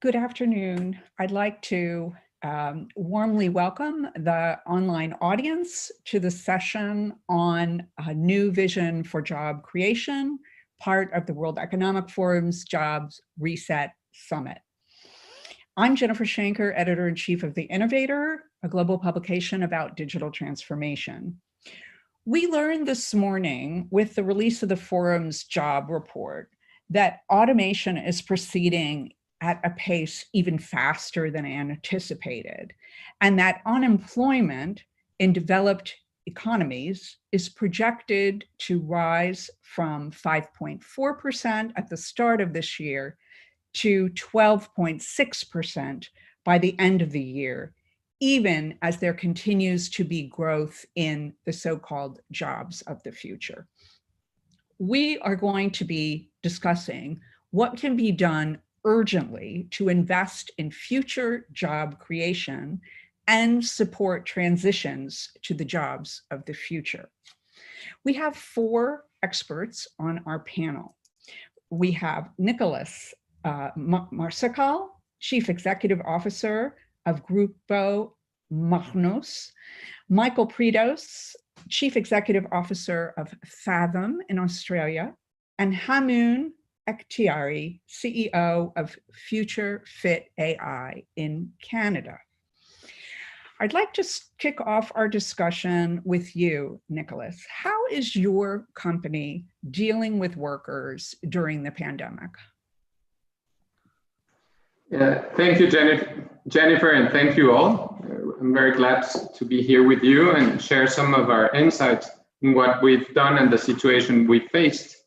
Good afternoon. I'd like to warmly welcome the online audience to the session on a new vision for job creation, part of the World Economic Forum's Jobs Reset Summit. I'm Jennifer Shanker, editor-in-chief of The Innovator, a global publication about digital transformation. We learned this morning with the release of the forum's job report that automation is proceeding at a pace even faster than anticipated, and that unemployment in developed economies is projected to rise from 5.4% at the start of this year to 12.6% by the end of the year, even as there continues to be growth in the so-called jobs of the future. We are going to be discussing what can be done urgently to invest in future job creation and support transitions to the jobs of the future. We have four experts on our panel. We have Nicholas Marsacal, Chief Executive Officer of Grupo Magnus, Michael Pridos, Chief Executive Officer of Fathom in Australia, and Hamoon Ekhtiari, CEO of Future Fit AI in Canada. I'd like to kick off our discussion with you, Nicholas. How is your company dealing with workers during the pandemic? Thank you, Jennifer, and thank you all. I'm very glad to be here with you and share some of our insights in what we've done and the situation we faced.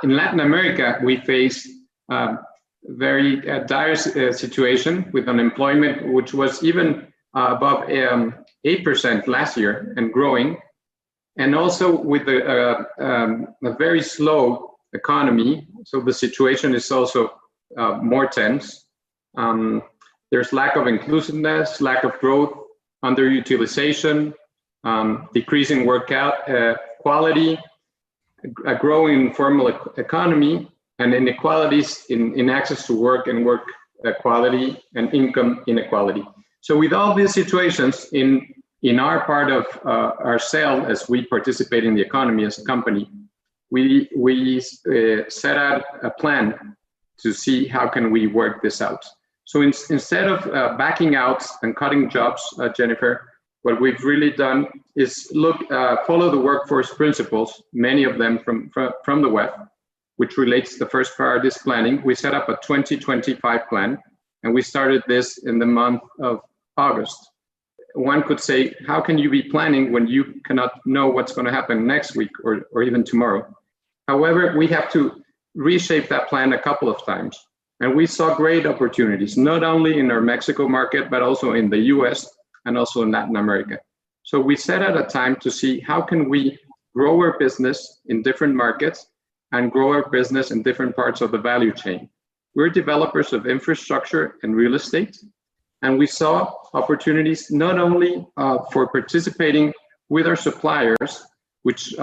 In Latin America, we faced a very dire situation with unemployment, which was even above 8% last year and growing, and also with a very slow economy. So the situation is also more tense. There's lack of inclusiveness, lack of growth, underutilization, decreasing work quality, a growing informal economy, and inequalities in access to work and work quality and income inequality. So with all these situations in our part of our sale, as we participate in the economy as a company, we set out a plan to see how can we work this out. So instead of backing out and cutting jobs, Jennifer, what we've really done is follow the workforce principles, many of them from the web, which relates to the first part of this planning. We set up a 2025 plan, and we started this in the month of August. One could say, how can you be planning when you cannot know what's going to happen next week or even tomorrow? However, we have to reshape that plan a couple of times. And we saw great opportunities, not only in our Mexico market, but also in the US and also in Latin America. So we set out a time to see how can we grow our business in different markets and grow our business in different parts of the value chain. We're developers of infrastructure and real estate, and we saw opportunities not only for participating with our suppliers, which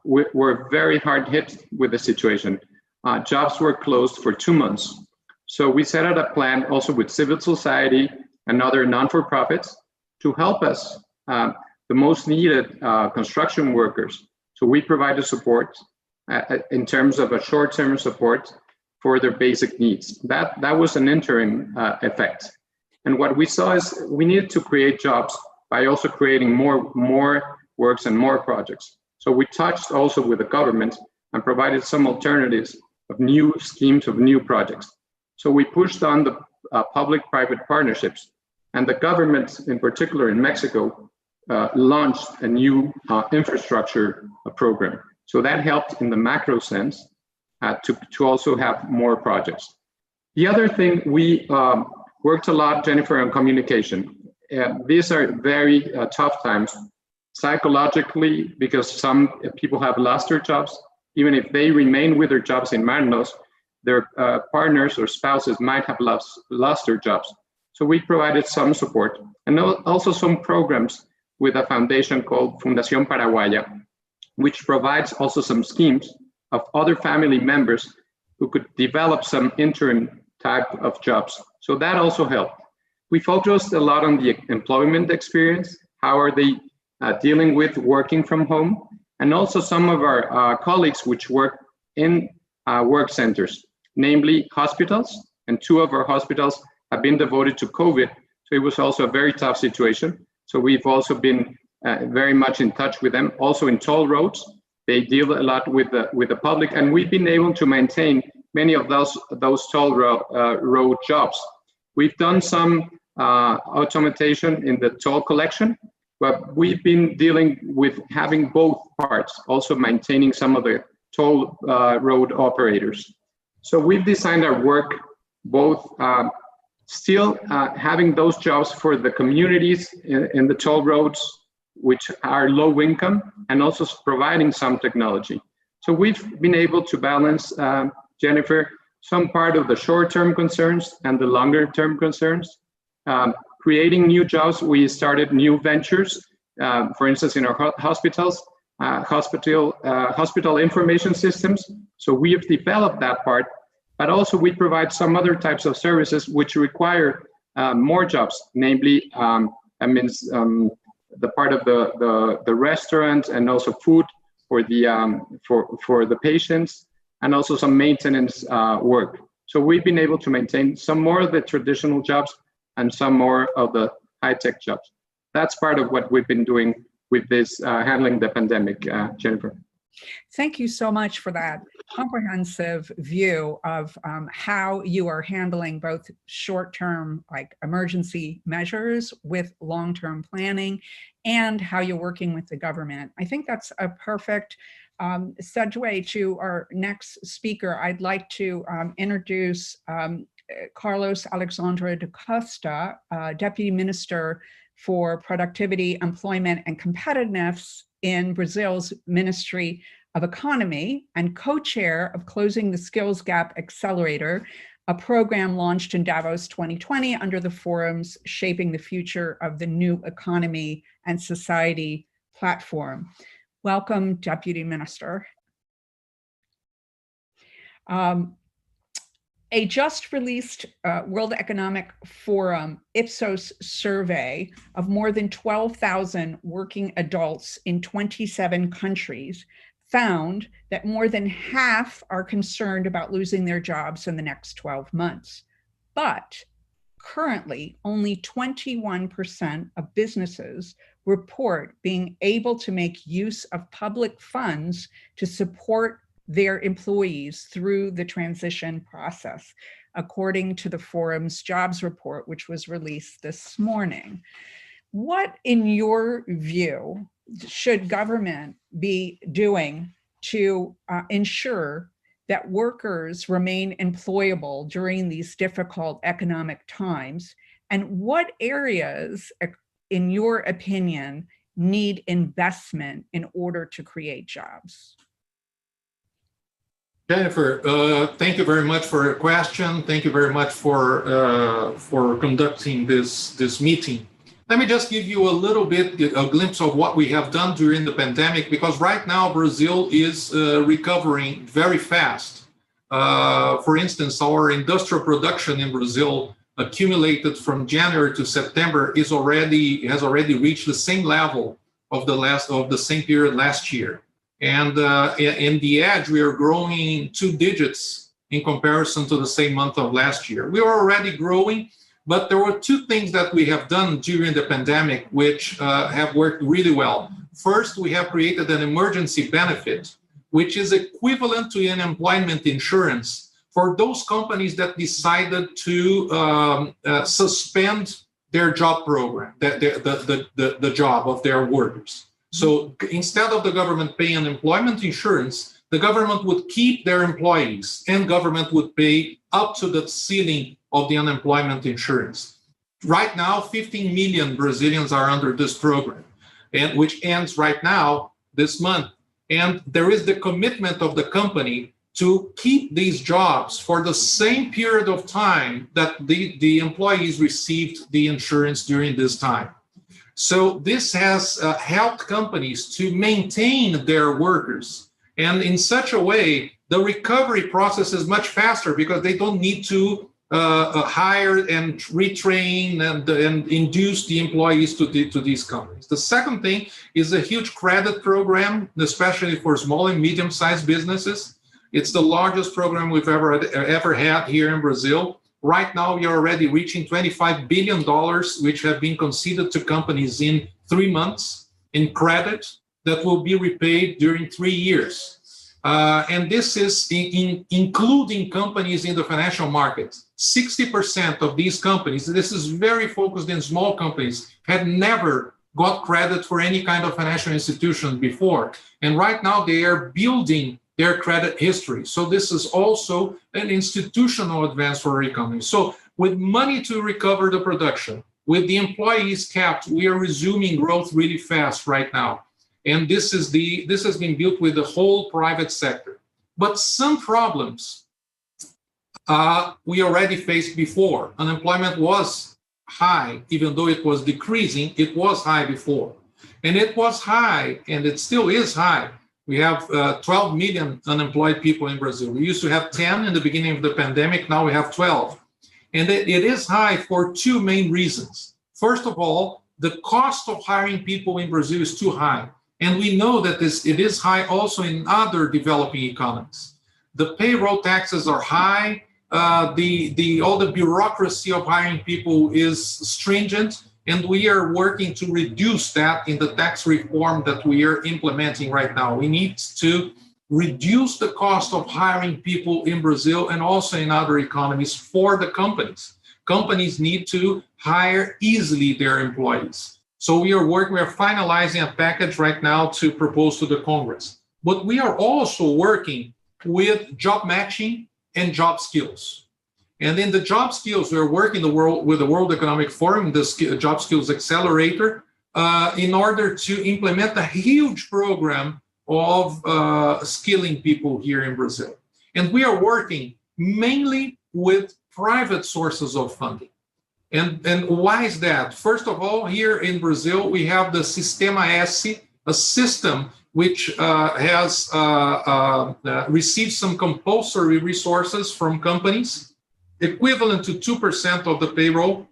were very hard hit with the situation. Jobs were closed for 2 months. So we set out a plan also with civil society and other non-for-profits to help us, the most needed construction workers. So we provided support in terms of a short-term support for their basic needs. That was an interim effect. And what we saw is we needed to create jobs by also creating more works and more projects. So we touched also with the government and provided some alternatives of new schemes, of new projects. So we pushed on the public-private partnerships, and the government, in particular in Mexico, launched a new infrastructure program. So that helped in the macro sense to also have more projects. The other thing, we worked a lot, Jennifer, on communication. These are very tough times psychologically, because some people have lost their jobs. Even if they remain with their jobs in Manos, their partners or spouses might have lost their jobs. So we provided some support and also some programs with a foundation called Fundación Paraguaya, which provides also some schemes of other family members who could develop some interim type of jobs. So that also helped. We focused a lot on the employment experience. How are they dealing with working from home? And also some of our colleagues which work in work centers, namely hospitals. And 2 of our hospitals have been devoted to COVID. So it was also a very tough situation. So we've also been very much in touch with them. Also in toll roads, they deal a lot with the public, and we've been able to maintain many of those toll road jobs. We've done some automation in the toll collection, but we've been dealing with having both parts, also maintaining some of the toll road operators. So we've designed our work both still having those jobs for the communities in the toll roads, which are low income, and also providing some technology. So we've been able to balance, Jennifer, some part of the short-term concerns and the longer-term concerns. Creating new jobs, we started new ventures, for instance, in our hospitals, hospital information systems. So we have developed that part, but also we provide some other types of services which require more jobs, namely, that means the part of the restaurant and also food for the patients, and also some maintenance work. So we've been able to maintain some more of the traditional jobs and some more of the high-tech jobs. That's part of what we've been doing with this handling the pandemic, Jennifer. Thank you so much for that comprehensive view of how you are handling both short-term, like emergency measures, with long-term planning, and how you're working with the government. I think that's a perfect segue to our next speaker. I'd like to introduce Carlos Alexandre da Costa, Deputy Minister for Productivity, Employment, and Competitiveness in Brazil's Ministry of Economy, and co-chair of Closing the Skills Gap Accelerator, a program launched in Davos 2020 under the forum's Shaping the Future of the New Economy and Society platform. Welcome, Deputy Minister. A just released World Economic Forum Ipsos survey of more than 12,000 working adults in 27 countries found that more than half are concerned about losing their jobs in the next 12 months. But currently, only 21% of businesses report being able to make use of public funds to support their employees through the transition process, according to the forum's jobs report, which was released this morning. What, in your view, should government be doing to ensure that workers remain employable during these difficult economic times? And what areas, in your opinion, need investment in order to create jobs? Jennifer, thank you very much for your question. Thank you very much for conducting this meeting. Let me just give you a little bit, a glimpse of what we have done during the pandemic, because right now Brazil is recovering very fast. For instance, our industrial production in Brazil accumulated from January to September has already reached the same level of the same period last year. And in the edge, we are growing 2 digits in comparison to the same month of last year. We were already growing, but there were 2 things that we have done during the pandemic which have worked really well. First, we have created an emergency benefit, which is equivalent to unemployment insurance for those companies that decided to suspend their job program, the job of their workers. So instead of the government paying unemployment insurance, the government would keep their employees, and government would pay up to the ceiling of the unemployment insurance. Right now, 15 million Brazilians are under this program, and which ends right now this month. And there is the commitment of the company to keep these jobs for the same period of time that the employees received the insurance during this time. So this has helped companies to maintain their workers. And in such a way, the recovery process is much faster because they don't need to hire and retrain and induce the employees to these companies. The second thing is a huge credit program, especially for small and medium-sized businesses. It's the largest program we've ever had here in Brazil. Right now, we are already reaching $25 billion, which have been conceded to companies in 3 months in credit that will be repaid during 3 years. And this is including companies in the financial markets. 60% of these companies, this is very focused in small companies, had never got credit for any kind of financial institution before. And right now they are building their credit history. So this is also an institutional advance for our economy. So with money to recover the production, with the employees capped, we are resuming growth really fast right now. And this has been built with the whole private sector. But some problems we already faced before. Unemployment was high, even though it was decreasing, it was high before. And it was high, and it still is high. We have 12 million unemployed people in Brazil. We used to have 10 in the beginning of the pandemic, now we have 12. And it is high for two main reasons. First of all, the cost of hiring people in Brazil is too high. And we know that it is high also in other developing economies. The payroll taxes are high. All the bureaucracy of hiring people is stringent, and we are working to reduce that in the tax reform that we are implementing right now. We need to reduce the cost of hiring people in Brazil and also in other economies for the companies. Companies need to hire easily their employees. So we are finalizing a package right now to propose to the Congress. But we are also working with job matching and job skills. And in the job skills, we're working with the World Economic Forum, the Job Skills Accelerator, in order to implement a huge program of skilling people here in Brazil. And we are working mainly with private sources of funding. And why is that? First of all, here in Brazil, we have the Sistema S, a system which has received some compulsory resources from companies, equivalent to 2% of the payroll.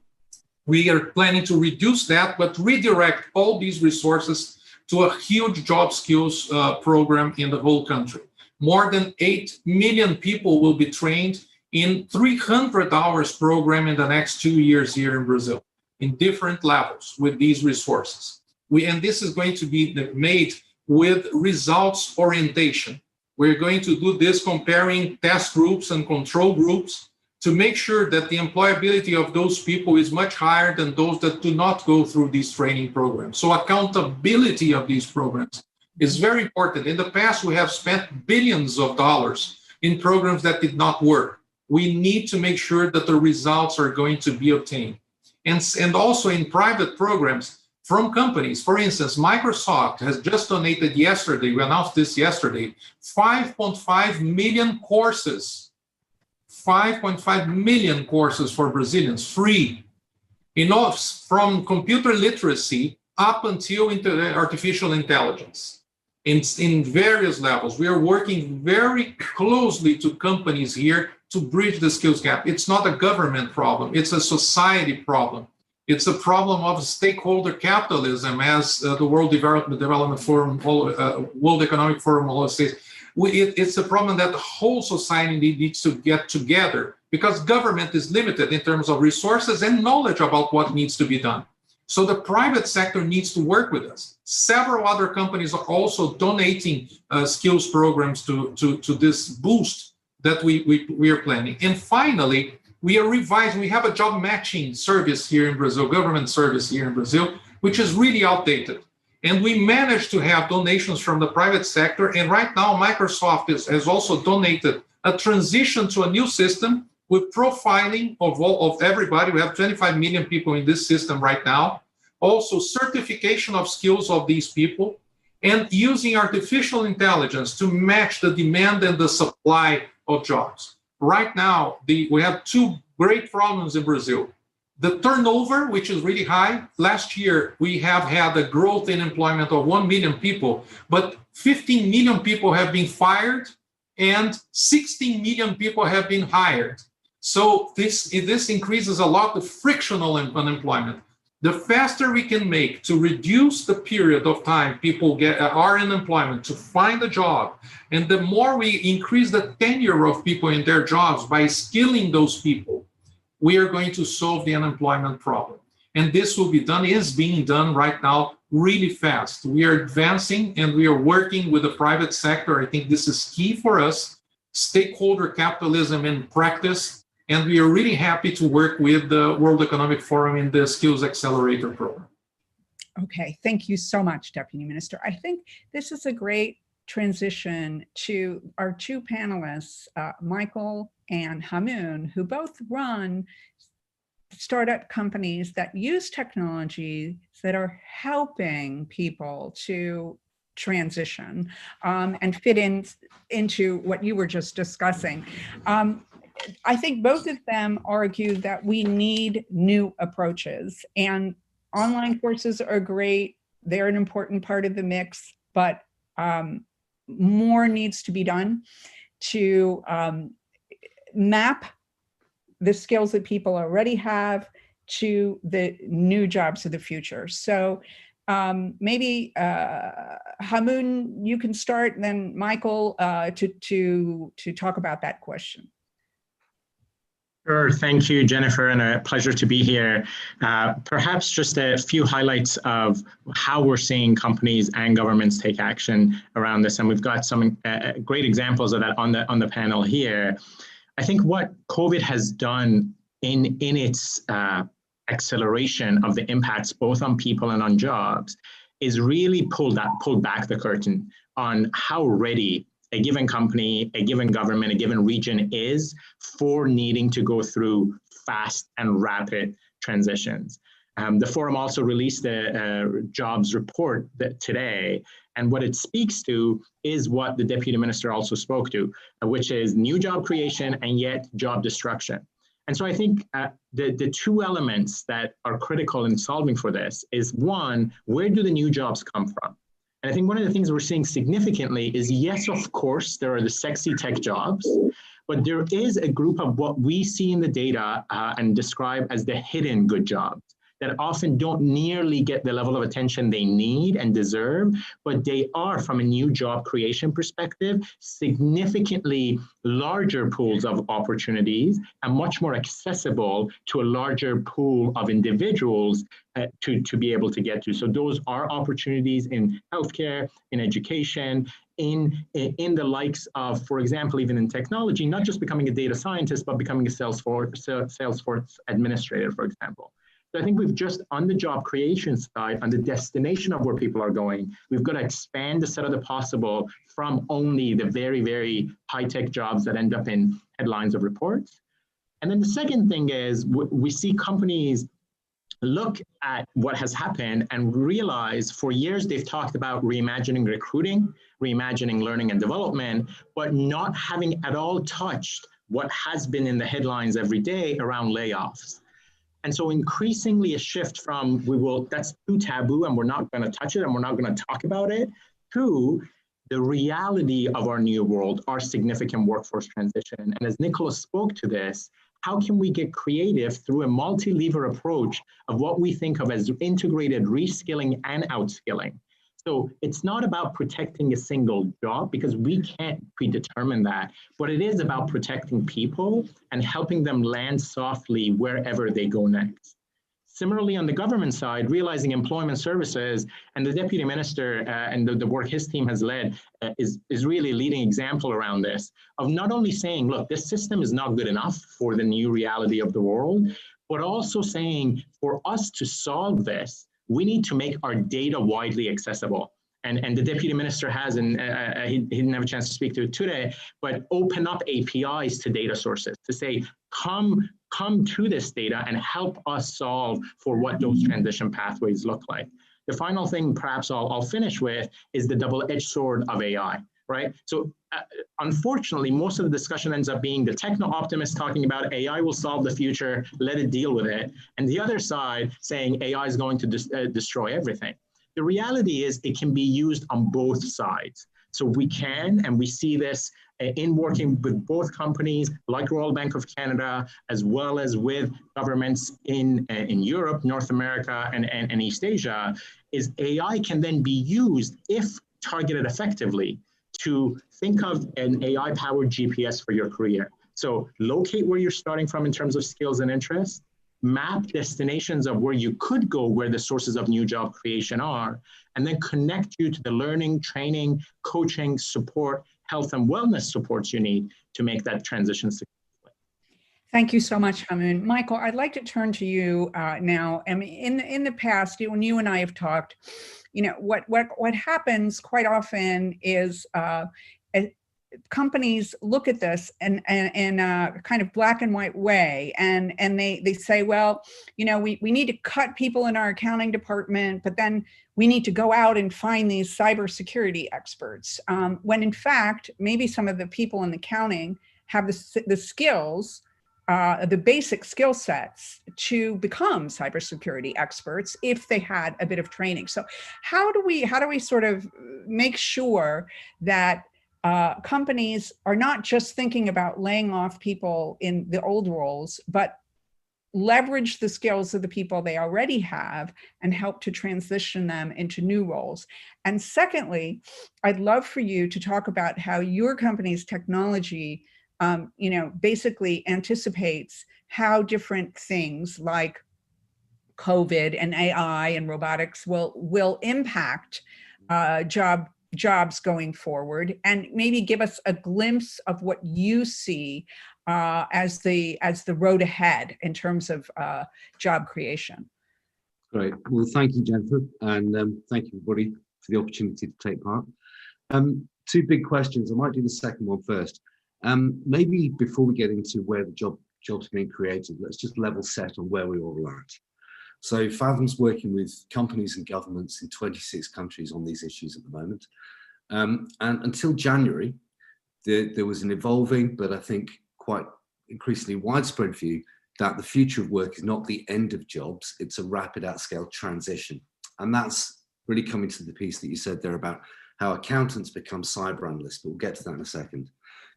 We are planning to reduce that, but redirect all these resources to a huge job skills program in the whole country. More than 8 million people will be trained in 300 hours program in the next 2 years here in Brazil, in different levels with these resources. And this is going to be made with results orientation. We're going to do this comparing test groups and control groups to make sure that the employability of those people is much higher than those that do not go through these training programs. So accountability of these programs is very important. In the past, we have spent billions of dollars in programs that did not work. We need to make sure that the results are going to be obtained. And also in private programs from companies. For instance, Microsoft has just donated yesterday, we announced this yesterday, 5.5 million courses, 5.5 million courses for Brazilians, free, from computer literacy up until artificial intelligence. In various levels. We are working very closely to companies here to bridge the skills gap. It's not a government problem, it's a society problem. It's a problem of stakeholder capitalism, as the World Development Forum, World Economic Forum always says. It's a problem that the whole society needs to get together because government is limited in terms of resources and knowledge about what needs to be done. So the private sector needs to work with us. Several other companies are also donating skills programs to this boost that we are planning. And finally, we are revising. We have a job matching service here in Brazil, government service here in Brazil, which is really outdated. And we managed to have donations from the private sector. And right now, Microsoft has also donated a transition to a new system with profiling of everybody. We have 25 million people in this system right now. Also, certification of skills of these people, and using artificial intelligence to match the demand and the supply of jobs. Right now, we have two great problems in Brazil. The turnover, which is really high. Last year, we have had a growth in employment of 1 million people, but 15 million people have been fired and 16 million people have been hired. So this increases a lot of frictional unemployment. The faster we can make to reduce the period of time people are in employment to find a job, and the more we increase the tenure of people in their jobs by skilling those people, we are going to solve the unemployment problem. And this will be done, is being done right now really fast. We are advancing and we are working with the private sector. I think this is key for us, stakeholder capitalism in practice. And we are really happy to work with the World Economic Forum in the Skills Accelerator program. Okay, thank you so much, Deputy Minister. I think this is a great transition to our two panelists, Michael and Hamoon, who both run startup companies that use technology that are helping people to transition and fit into what you were just discussing. I think both of them argue that we need new approaches, and online courses are great. They're an important part of the mix, but more needs to be done to map the skills that people already have to the new jobs of the future. So maybe Hamoon, you can start, and then Michael to talk about that question. Sure, thank you, Jennifer, and a pleasure to be here. Perhaps just a few highlights of how we're seeing companies and governments take action around this, and we've got some great examples of that on the panel here. I think what COVID has done in its acceleration of the impacts both on people and on jobs is really pulled back the curtain on how ready a given company, a given government, a given region is for needing to go through fast and rapid transitions. The forum also released a jobs report today, and what it speaks to is what the Deputy Minister also spoke to, which is new job creation and yet job destruction. And so I think the two elements that are critical in solving for this is, one, where do the new jobs come from? And I think one of the things we're seeing significantly is, yes, of course, there are the sexy tech jobs, but there is a group of what we see in the data and describe as the hidden good jobs that often don't nearly get the level of attention they need and deserve, but they are, from a new job creation perspective, significantly larger pools of opportunities and much more accessible to a larger pool of individuals to be able to get to. So those are opportunities in healthcare, in education, in the likes of, for example, even in technology, not just becoming a data scientist, but becoming a Salesforce administrator, for example. So I think we've just, on the job creation side, on the destination of where people are going, we've got to expand the set of the possible from only the very, very high-tech jobs that end up in headlines of reports. And then the second thing is we see companies look at what has happened and realize for years they've talked about reimagining recruiting, reimagining learning and development, but not having at all touched what has been in the headlines every day around layoffs. And so increasingly a shift from that's too taboo and we're not going to touch it and we're not going to talk about it, to the reality of our new world, our significant workforce transition. And as Nicholas spoke to this, how can we get creative through a multi-lever approach of what we think of as integrated reskilling and outskilling? So it's not about protecting a single job because we can't predetermine that, but it is about protecting people and helping them land softly wherever they go next. Similarly, on the government side, realizing employment services, and the Deputy Minister and the work his team has led is really a leading example around this, of not only saying, look, this system is not good enough for the new reality of the world, but also saying for us to solve this, we need to make our data widely accessible. And the Deputy Minister has, and he didn't have a chance to speak to it today, but open up APIs to data sources to say, come to this data and help us solve for what those transition pathways look like. The final thing perhaps I'll finish with is the double-edged sword of AI, right? So unfortunately, most of the discussion ends up being the techno-optimist talking about AI will solve the future, let it deal with it. And the other side saying AI is going to destroy everything. The reality is it can be used on both sides. So we can, and we see this in working with both companies like Royal Bank of Canada, as well as with governments in Europe, North America, and East Asia, is AI can then be used, if targeted effectively, to think of an AI-powered GPS for your career. So locate where you're starting from in terms of skills and interests, map destinations of where you could go, where the sources of new job creation are, and then connect you to the learning, training, coaching, support, health and wellness supports you need to make that transition successful. Thank you so much, Hamoon. Michael, I'd like to turn to you now. I mean, in the past, when you and I have talked, what happens quite often is companies look at this in a kind of black and white way, and they say, well, we need to cut people in our accounting department, but then we need to go out and find these cybersecurity experts. When in fact, maybe some of the people in accounting have the skills, the basic skill sets to become cybersecurity experts if they had a bit of training. So how do we sort of make sure that companies are not just thinking about laying off people in the old roles, but leverage the skills of the people they already have and help to transition them into new roles? And secondly, I'd love for you to talk about how your company's technology basically anticipates how different things like COVID and AI and robotics will impact jobs going forward, and maybe give us a glimpse of what you see as the road ahead in terms of job creation. Great. Well, thank you, Jennifer, and thank you, everybody, for the opportunity to take part. Two big questions. I might do the second one first. Maybe before we get into where the jobs are being created, let's just level set on where we all are at. So Fathom's working with companies and governments in 26 countries on these issues at the moment. And until January, there was an evolving, but I think quite increasingly widespread view that the future of work is not the end of jobs, it's a rapid at-scale transition. And that's really coming to the piece that you said there about how accountants become cyber analysts, but we'll get to that in a second.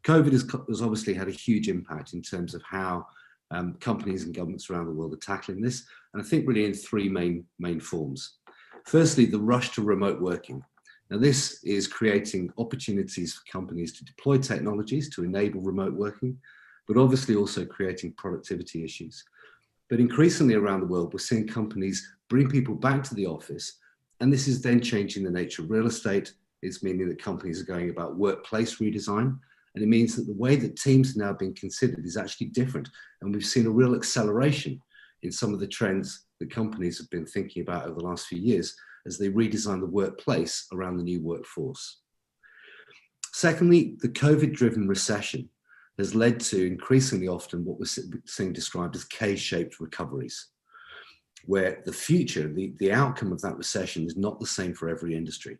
COVID has obviously had a huge impact in terms of how companies and governments around the world are tackling this, and I think really in three main forms. Firstly, the rush to remote working. Now, this is creating opportunities for companies to deploy technologies to enable remote working, but obviously also creating productivity issues. But increasingly around the world, we're seeing companies bring people back to the office, and this is then changing the nature of real estate. It's meaning that companies are going about workplace redesign, and it means that the way that teams are now being considered is actually different. And we've seen a real acceleration in some of the trends that companies have been thinking about over the last few years as they redesign the workplace around the new workforce. Secondly, the COVID-driven recession has led to increasingly often what we're seeing described as K-shaped recoveries, where the future, the outcome of that recession is not the same for every industry.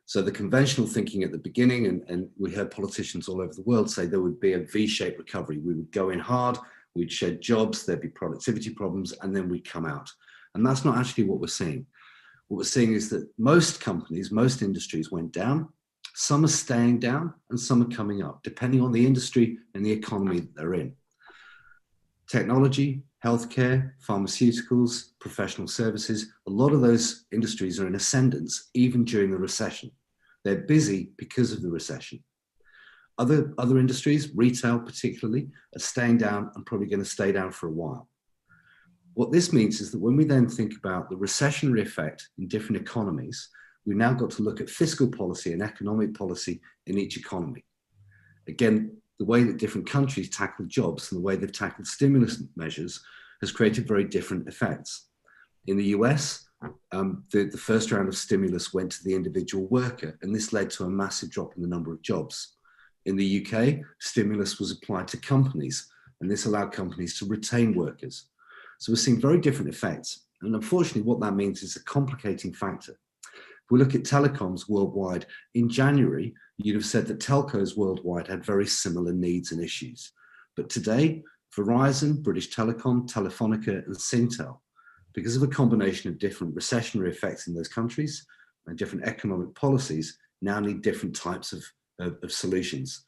So the conventional thinking at the beginning, and we heard politicians all over the world say there would be a V-shaped recovery. We would go in hard, we'd shed jobs, there'd be productivity problems, and then we'd come out. And that's not actually what we're seeing. What we're seeing is that most companies, most industries went down. Some are staying down and some are coming up, depending on the industry and the economy that they're in. Technology, healthcare, pharmaceuticals, professional services, a lot of those industries are in ascendance even during the recession. They're busy because of the recession. Other industries, retail particularly, are staying down and probably going to stay down for a while. What this means is that when we then think about the recessionary effect in different economies, we've now got to look at fiscal policy and economic policy in each economy. Again, the way that different countries tackle jobs and the way they've tackled stimulus measures has created very different effects. In the US, the first round of stimulus went to the individual worker, and this led to a massive drop in the number of jobs. In the UK, stimulus was applied to companies, and this allowed companies to retain workers. So we're seeing very different effects. And unfortunately, what that means is a complicating factor. If we look at telecoms worldwide, in January, you'd have said that telcos worldwide had very similar needs and issues. But today, Verizon, British Telecom, Telefonica, and Singtel, because of a combination of different recessionary effects in those countries and different economic policies, now need different types of solutions.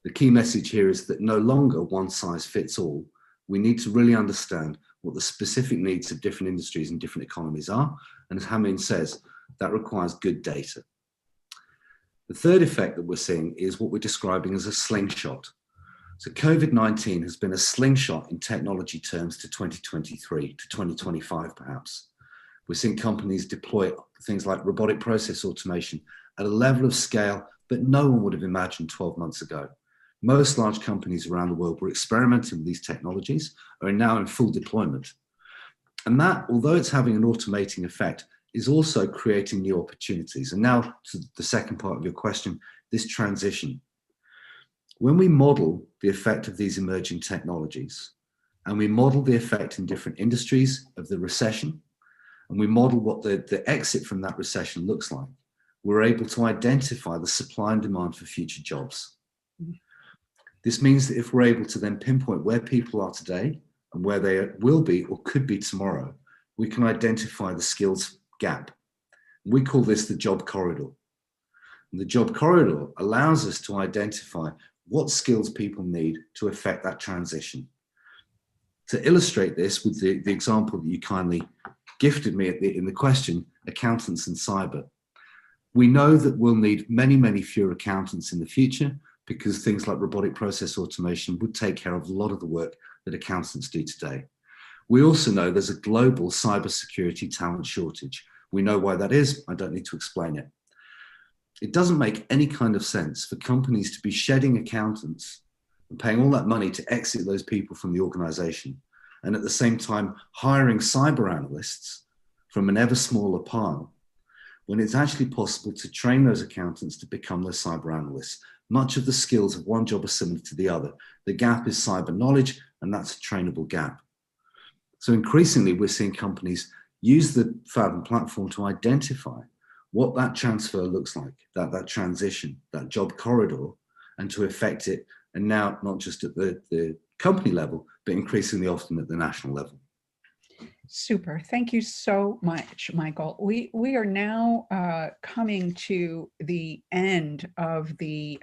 The key message here is that no longer one size fits all. We need to really understand what the specific needs of different industries and different economies are. And as Hamin says, that requires good data. The third effect that we're seeing is what we're describing as a slingshot. So COVID-19 has been a slingshot in technology terms to 2023, to 2025 perhaps. We're seeing companies deploy things like robotic process automation at a level of scale that no one would have imagined 12 months ago. Most large companies around the world were experimenting with these technologies, are now in full deployment. And that, although it's having an automating effect, is also creating new opportunities. And now to the second part of your question, this transition. When we model the effect of these emerging technologies, and we model the effect in different industries of the recession, and we model what the exit from that recession looks like, we're able to identify the supply and demand for future jobs. This means that if we're able to then pinpoint where people are today and where they will be or could be tomorrow, we can identify the skills gap. We call this the job corridor. And the job corridor allows us to identify what skills people need to affect that transition. To illustrate this with the example that you kindly gifted me in the question, accountants and cyber. We know that we'll need many, many fewer accountants in the future because things like robotic process automation would take care of a lot of the work that accountants do today. We also know there's a global cybersecurity talent shortage. We know why that is. I don't need to explain it. It doesn't make any kind of sense for companies to be shedding accountants and paying all that money to exit those people from the organization, and at the same time hiring cyber analysts from an ever smaller pile, when it's actually possible to train those accountants to become those cyber analysts. Much of the skills of one job are similar to the other. The gap is cyber knowledge, and that's a trainable gap. So increasingly, we're seeing companies use the Fathom platform to identify what that transfer looks like, that transition, that job corridor, and to affect it, and now not just at the company level, but increasingly often at the national level. Super. Thank you so much, Michael. We are now coming to the end of the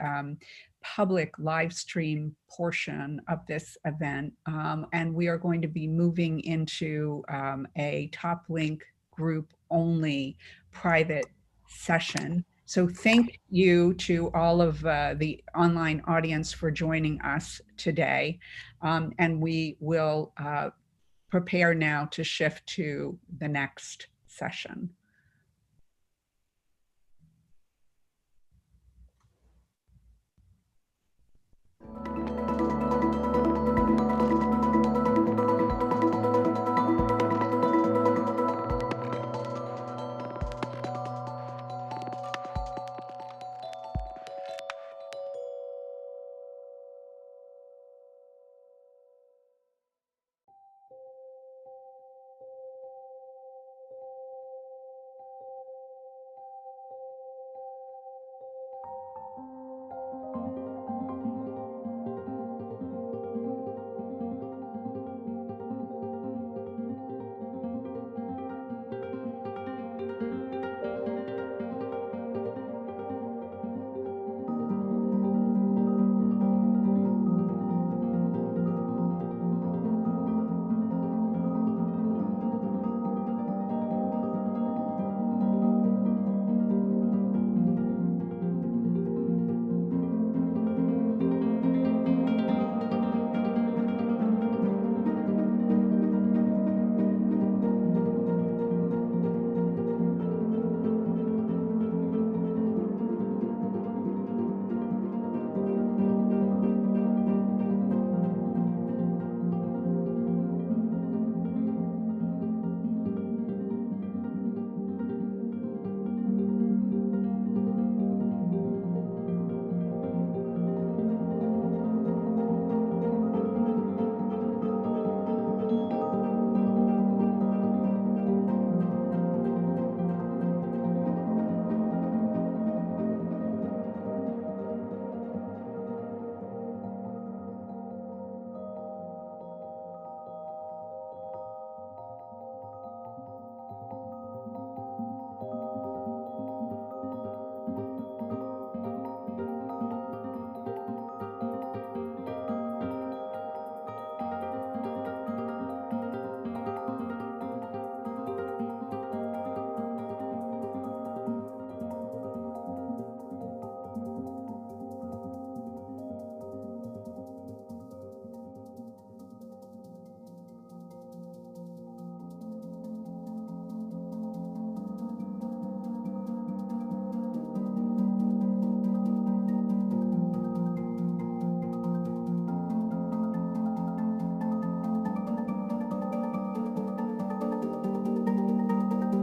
public live stream portion of this event, and we are going to be moving into a top link group only private session. So thank you to all of the online audience for joining us today, and we will prepare now to shift to the next session.